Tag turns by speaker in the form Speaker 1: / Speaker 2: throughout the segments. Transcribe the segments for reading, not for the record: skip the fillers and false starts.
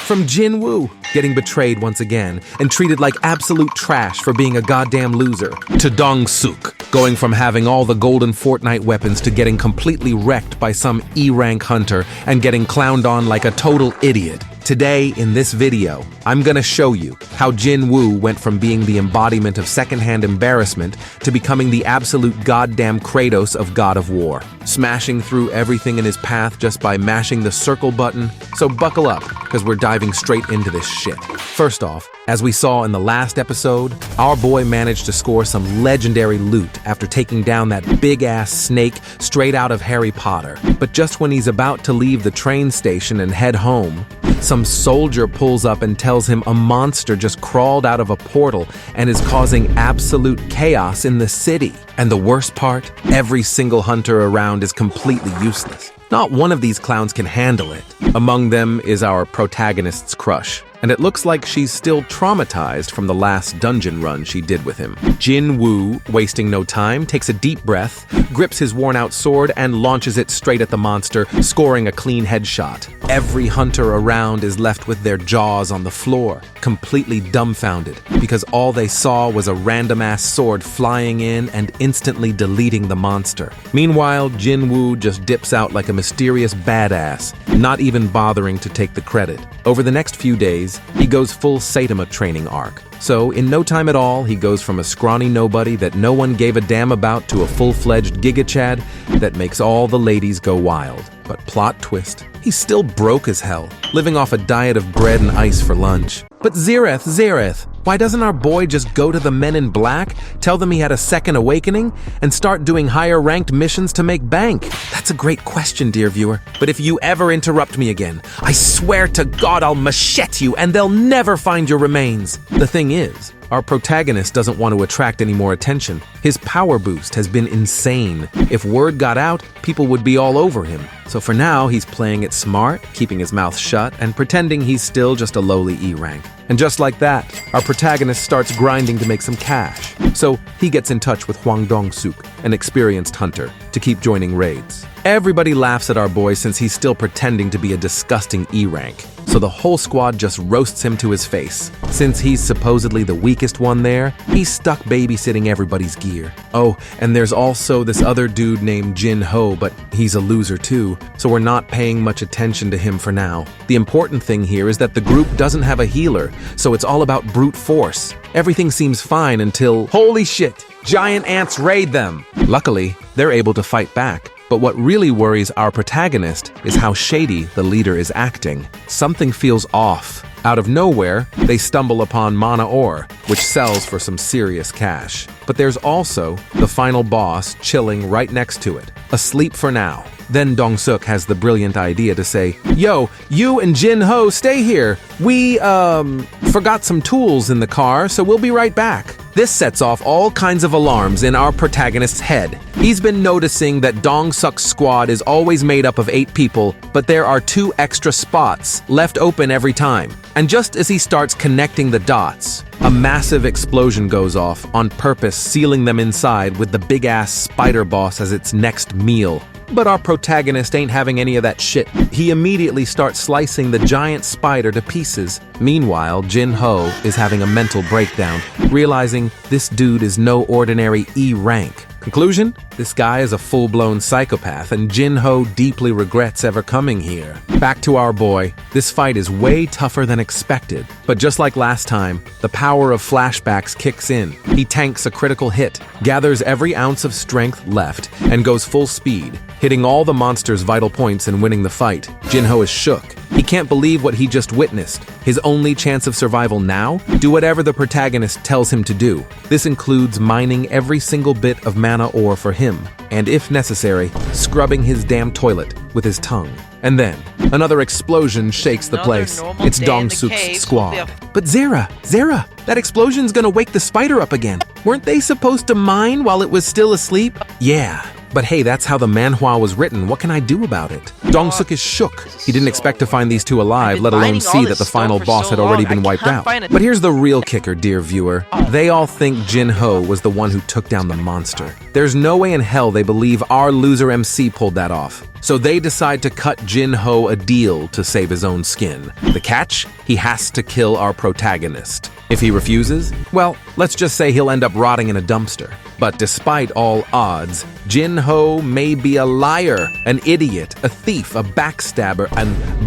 Speaker 1: From Jin-Woo, getting betrayed once again and treated like absolute trash for being a goddamn loser, to Dong-suk, going from having all the golden Fortnite weapons to getting completely wrecked by some E-rank hunter and getting clowned on like a total idiot. Today, in this video, I'm gonna show you how Jin-Woo went from being the embodiment of secondhand embarrassment to becoming the absolute goddamn Kratos of God of War, smashing through everything in his path just by mashing the circle button. So buckle up, because we're diving straight into this shit. First off, as we saw in the last episode, our boy managed to score some legendary loot after taking down that big-ass snake straight out of Harry Potter. But just when he's about to leave the train station and head home, some soldier pulls up and tells him a monster just crawled out of a portal and is causing absolute chaos in the city. And the worst part, every single hunter around is completely useless. Not one of these clowns can handle it. Among them is our protagonist's crush, and it looks like she's still traumatized from the last dungeon run she did with him. Jin-Woo, wasting no time, takes a deep breath, grips his worn-out sword, and launches it straight at the monster, scoring a clean headshot. Every hunter around is left with their jaws on the floor, completely dumbfounded, because all they saw was a random-ass sword flying in and instantly deleting the monster. Meanwhile, Jin-Woo just dips out like a mysterious badass, not even bothering to take the credit. Over the next few days, he goes full Saitama training arc. So, in no time at all, he goes from a scrawny nobody that no one gave a damn about to a full-fledged Giga Chad that makes all the ladies go wild. But plot twist, he's still broke as hell, living off a diet of bread and ice for lunch. But ZERETH, why doesn't our boy just go to the Men in Black, tell them he had a second awakening, and start doing higher-ranked missions to make bank? That's a great question, dear viewer. But if you ever interrupt me again, I swear to God I'll machete you and they'll never find your remains. The thing is, our protagonist doesn't want to attract any more attention. His power boost has been insane. If word got out, people would be all over him. So for now, he's playing it smart, keeping his mouth shut, and pretending he's still just a lowly E-rank. And just like that, our protagonist starts grinding to make some cash. So he gets in touch with Hwang Dong-suk, an experienced hunter, to keep joining raids. Everybody laughs at our boy since he's still pretending to be a disgusting E-rank. So the whole squad just roasts him to his face. Since he's supposedly the weakest one there, he's stuck babysitting everybody's gear. Oh, and there's also this other dude named Jin-Ho, but he's a loser too, so we're not paying much attention to him for now. The important thing here is that the group doesn't have a healer, so it's all about brute force. Everything seems fine until, holy shit, giant ants raid them. Luckily, they're able to fight back. But what really worries our protagonist is how shady the leader is acting. Something feels off. Out of nowhere, they stumble upon mana ore, which sells for some serious cash. But there's also the final boss chilling right next to it, asleep for now. Then Dong-suk has the brilliant idea to say, "Yo, you and Jin-Ho stay here. We, forgot some tools in the car, so we'll be right back." This sets off all kinds of alarms in our protagonist's head. He's been noticing that Dong-suk's squad is always made up of 8 people, but there are 2 extra spots left open every time. And just as he starts connecting the dots, a massive explosion goes off, on purpose sealing them inside with the big-ass spider boss as its next meal. But our protagonist ain't having any of that shit. He immediately starts slicing the giant spider to pieces. Meanwhile, Jin-Ho is having a mental breakdown, realizing this dude is no ordinary E-rank. Conclusion? This guy is a full-blown psychopath, and Jin-Ho deeply regrets ever coming here. Back to our boy. This fight is way tougher than expected. But just like last time, the power of flashbacks kicks in. He tanks a critical hit, gathers every ounce of strength left, and goes full speed, hitting all the monster's vital points and winning the fight. Jin-Ho is shook. He can't believe what he just witnessed. His only chance of survival now? Do whatever the protagonist tells him to do. This includes mining every single bit of mana ore for him, and if necessary, scrubbing his damn toilet with his tongue. And then, another explosion shakes the place. It's Dong-suk's squad. But Zera, that explosion's gonna wake the spider up again. Weren't they supposed to mine while it was still asleep? Yeah. But hey, that's how the manhwa was written. What can I do about it? Dong-suk is shook. He didn't expect to find these 2 alive, let alone see that the final boss had already been wiped out. But here's the real kicker, dear viewer. They all think Jin-Ho was the one who took down the monster. There's no way in hell they believe our loser MC pulled that off. so they decide to cut Jin-Ho a deal to save his own skin. The catch? He has to kill our protagonist. If he refuses, well, let's just say he'll end up rotting in a dumpster. But despite all odds, Jin-Ho may be a liar, an idiot, a thief, a backstabber,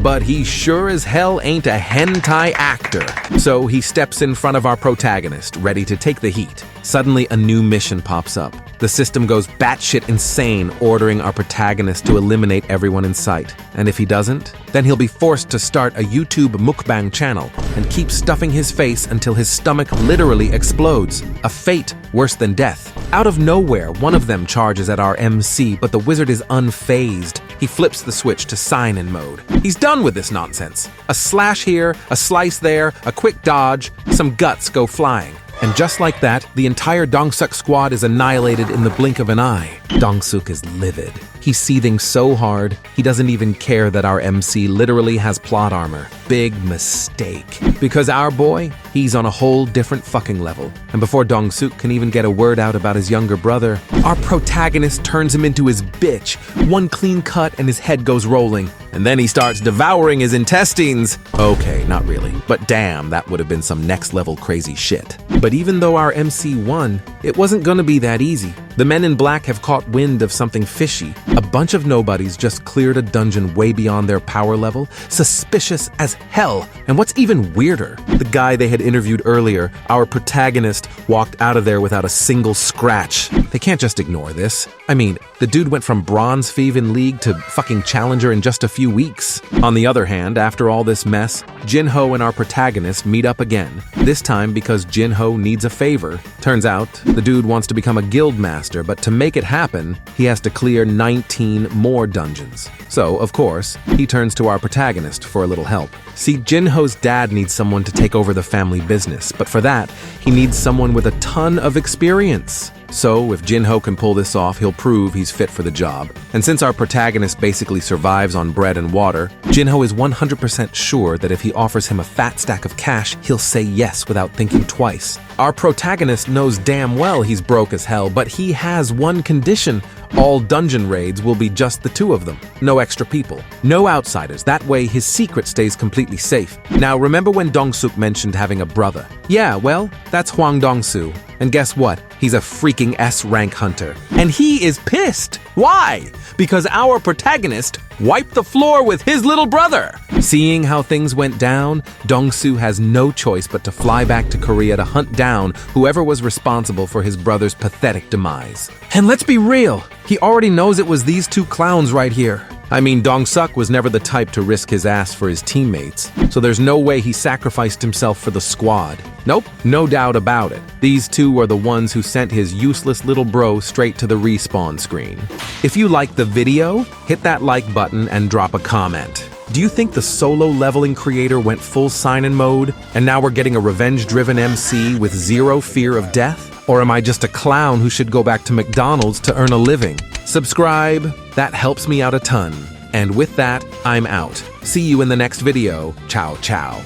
Speaker 1: but he sure as hell ain't a hentai actor. So he steps in front of our protagonist, ready to take the heat. Suddenly, a new mission pops up. The system goes batshit insane, ordering our protagonist to eliminate everyone in sight. And if he doesn't, then he'll be forced to start a YouTube mukbang channel and keep stuffing his face until his stomach literally explodes. A fate worse than death. Out of nowhere, one of them charges at our MC, but the wizard is unfazed. He flips the switch to sign-in mode. He's done with this nonsense. A slash here, a slice there, a quick dodge, some guts go flying. And just like that, the entire Dong-suk squad is annihilated in the blink of an eye. Dong-suk is livid. He's seething so hard, he doesn't even care that our MC literally has plot armor. Big mistake. Because our boy, he's on a whole different fucking level. And before Dong-suk can even get a word out about his younger brother, our protagonist turns him into his bitch. One clean cut and his head goes rolling. And then he starts devouring his intestines. Okay, not really. But damn, that would have been some next level crazy shit. But even though our MC won, it wasn't gonna be that easy. The men in black have caught wind of something fishy. A bunch of nobodies just cleared a dungeon way beyond their power level. Suspicious as hell. And what's even weirder, the guy they had interviewed earlier, our protagonist, walked out of there without a single scratch. They can't just ignore this. I mean, the dude went from bronze Feeve in League to fucking challenger in just a few weeks. On the other hand, after all this mess, Jin-Ho and our protagonist meet up again. This time because Jin-Ho needs a favor. Turns out, the dude wants to become a guild master, but to make it happen, he has to clear 19 more dungeons. So, of course, he turns to our protagonist for a little help. See, Jin-Ho's dad needs someone to take over the family business, but for that, he needs someone with a ton of experience. So, if Jin-Ho can pull this off, he'll prove he's fit for the job. And since our protagonist basically survives on bread and water, Jin-Ho is 100% sure that if he offers him a fat stack of cash, he'll say yes without thinking twice. Our protagonist knows damn well he's broke as hell, but he has one condition. All dungeon raids will be just the two of them. No extra people. No outsiders. That way his secret stays completely safe. Now, remember when Dong-suk mentioned having a brother? Yeah, well, that's Hwang Dong-soo. And guess what? He's a freaking S-rank hunter. And he is pissed. Why? Because our protagonist wiped the floor with his little brother. Seeing how things went down, Dong-soo has no choice but to fly back to Korea to hunt down whoever was responsible for his brother's pathetic demise. And let's be real, he already knows it was these two clowns right here. I mean, Dong-suk was never the type to risk his ass for his teammates, so there's no way he sacrificed himself for the squad. Nope, no doubt about it. These two are the ones who sent his useless little bro straight to the respawn screen. If you liked the video, hit that like button and drop a comment. Do you think the solo leveling creator went full sign-in mode, and now we're getting a revenge-driven MC with zero fear of death? Or am I just a clown who should go back to McDonald's to earn a living? Subscribe, that helps me out a ton. And with that, I'm out. See you in the next video. Ciao, ciao.